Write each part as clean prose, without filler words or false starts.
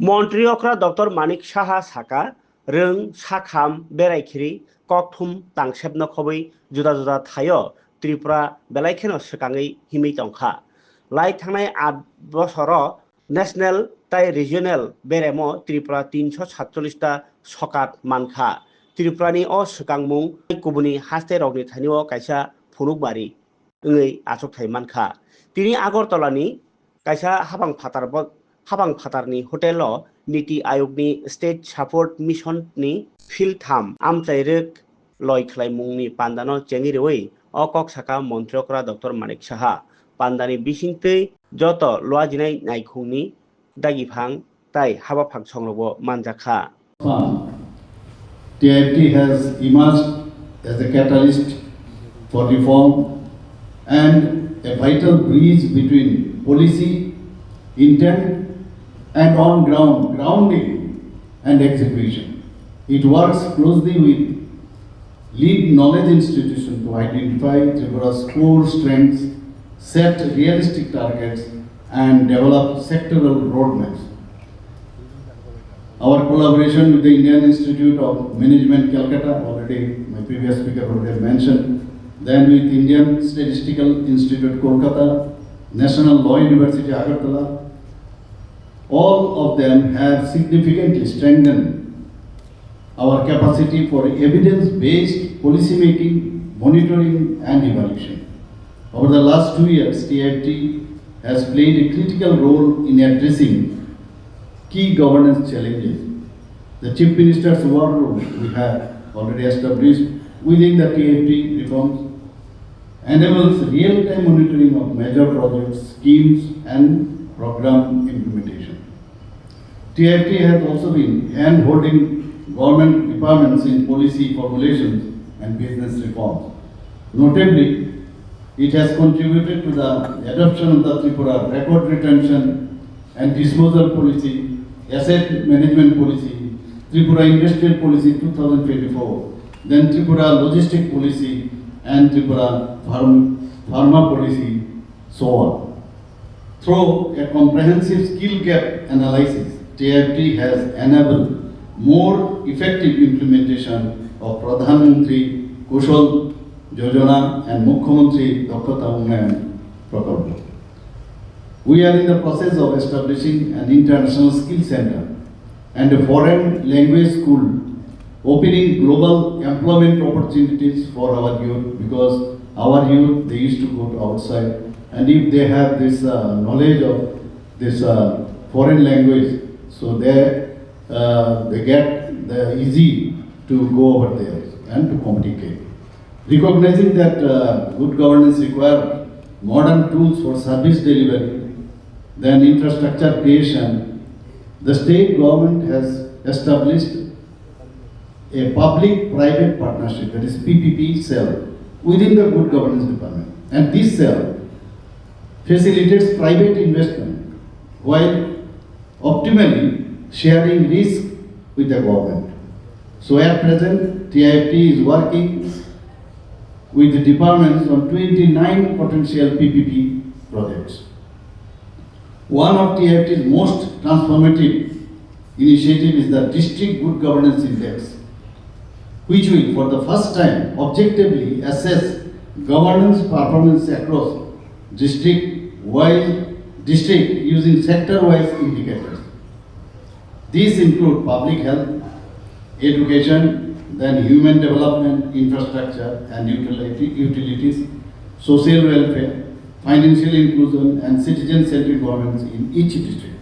मन्त्री अख्रा डक्टर मानिक साहा साका रों साखाम बेरायखिरि ककथुम तांसेबनो खबै जुदा जुदा थायो त्रिपुरा बेलायखेनो सिगाङै हिमै दंखा लाई थांनाय 8 बছर नेशनेल ताइ रिजनेल बेरेमो त्रिपुरा 347टा सकात मानखा त्रिपुरानि अ सिगांमुं गुबुननि हास्ते रगनि थाइनिओ कायसा फुनुकबारि ओङै आचक थाइ मानखा तिनि आगरतलानि कायसा हाबां फातारनि हटेल नीति आयोगनि स्टेट सापर्ट मिशननि फिल्ड थाम आमचाइरेक लय खलायमुंनि पान्दानो चेंगिरिवै अकक साका मन्त्रियकरा डक्टर मानिक साहा पान्दानि बिसिंतै जत लुआजिनाय नायखुंनि दागिफां ताइ हाबाफां संरबो मानजाखा TIFT has emerged as a catalyst for reform and a vital bridge between policy, intent and on-ground grounding and execution. It works closely with lead knowledge institutions to identify Tripura's core strengths, set realistic targets and develop sectoral roadmaps. Our collaboration with the Indian Institute of Management Calcutta, already my previous speaker already mentioned, then with Indian Statistical Institute Kolkata, National Law University Agartala, all of them have significantly strengthened our capacity for evidence-based policy making, monitoring and evaluation. Over the last 2 years, TIFT has played a critical role in addressing key governance challenges. The Chief Minister's war room we have already established within the TIFT reforms enables real-time monitoring of major projects, schemes and program implementation. TIFT has also been hand-holding government departments in policy formulations and business reforms. Notably, it has contributed to the adoption of the Tripura record retention and disposal policy, asset management policy, Tripura industrial policy 2024, then Tripura logistic policy and Tripura pharma policy, so on. Through a comprehensive skill gap analysis, TIFT has enabled more effective implementation of Pradhan Mantri Kushal Yojana and Mukhyamantri Dakshata Unnayan Prakalpa. We are in the process of establishing an international skill center and a foreign language school, opening global employment opportunities for our youth, because our youth, they used to go to outside, and if they have this knowledge of this foreign language, so they get the easy to go over there and to communicate. Recognizing that good governance requires modern tools for service delivery, then infrastructure creation, the state government has established a public-private partnership, that is PPP cell, within the good governance department. And this cell facilitates private investment while optimally sharing risk with the government. So at present, TIFT is working with the departments on 29 potential PPP projects. One of TIFT's most transformative initiative is the District Good Governance Index, which will for the first time objectively assess governance performance across district using sector-wise indicators. These include public health, education, then human development, infrastructure and utilities, social welfare, financial inclusion and citizen-centric governance in each district.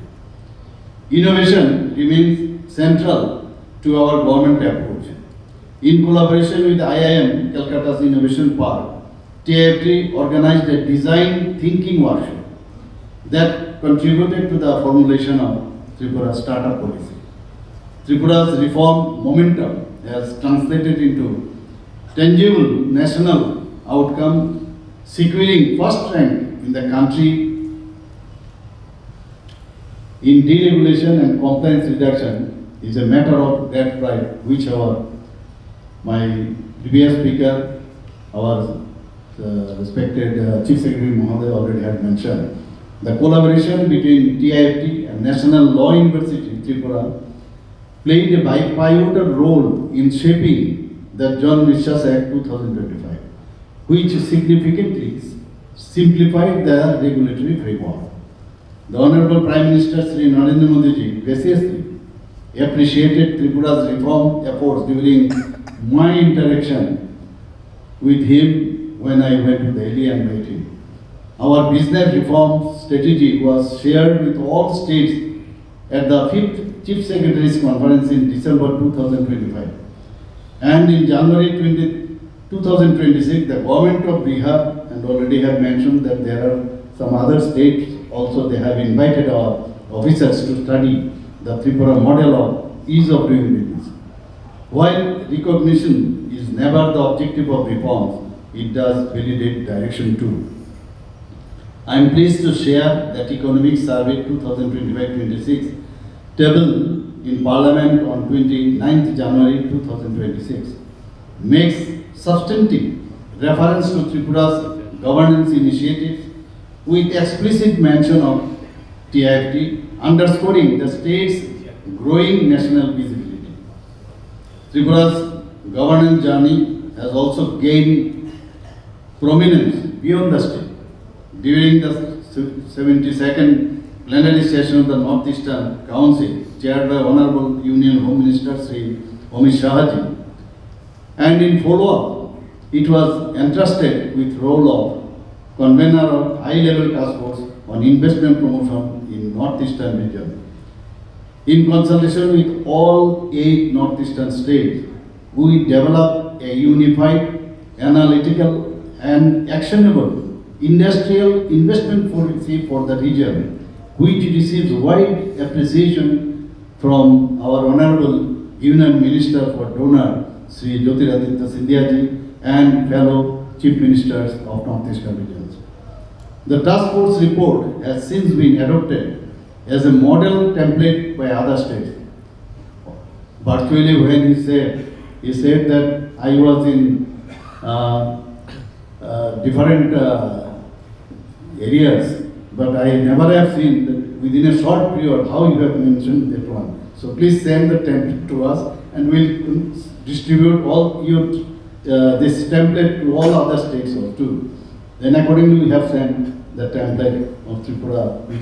Innovation remains central to our government approach. In collaboration with IIM Calcutta's Innovation Park, TIFT organized a design thinking workshop that contributed to the formulation of Tripura startup policy. Tripura's reform momentum has translated into tangible national outcome, securing first rank in the country in deregulation and compliance reduction is a matter of great pride, which my previous speaker, our respected Chief Secretary Mohoday already had mentioned. The collaboration between TIFT and National Law University Tripura played a pivotal role in shaping the John Vishwas Act 2025, which significantly simplified the regulatory framework. The Honorable Prime Minister Sri Narendra Modi ji graciously appreciated Tripura's reform efforts during my interaction with him when I went to Delhi and met him. Our business reform strategy was shared with all states at the 5th Chief Secretaries Conference in December 2025. And in January 2026, the government of Bihar, and already have mentioned that there are some other states also, they have invited our officers to study the Tripura model of ease of doing business. While recognition is never the objective of reforms, it does validate direction too. I am pleased to share that Economic Survey 2025-26 table in Parliament on 29th January 2026 makes substantive reference to Tripura's governance initiatives with explicit mention of TIFT, underscoring the state's growing national visibility. Tripura's governance journey has also gained prominence beyond the state. During the 72nd plenary session of the Northeastern Council, chaired by Honorable Union Home Minister Sri Amit Shah ji, and in follow-up, it was entrusted with role of convener of high-level task force on investment promotion in Northeastern region. In consultation with all 8 Northeastern states, we developed a unified, analytical and actionable industrial investment policy for the region, which receives wide appreciation from our Honorable Union Minister for Donor, Sri Jyotiraditya Scindia ji, and fellow Chief Ministers of Northeastern regions. The task force report has since been adopted as a model template by other states. Virtually when he said that I was in different areas, but I never have seen that within a short period how you have mentioned that one. So please send the template to us and we'll distribute all your this template to all other states too. Then accordingly we have sent the template of Tripura, which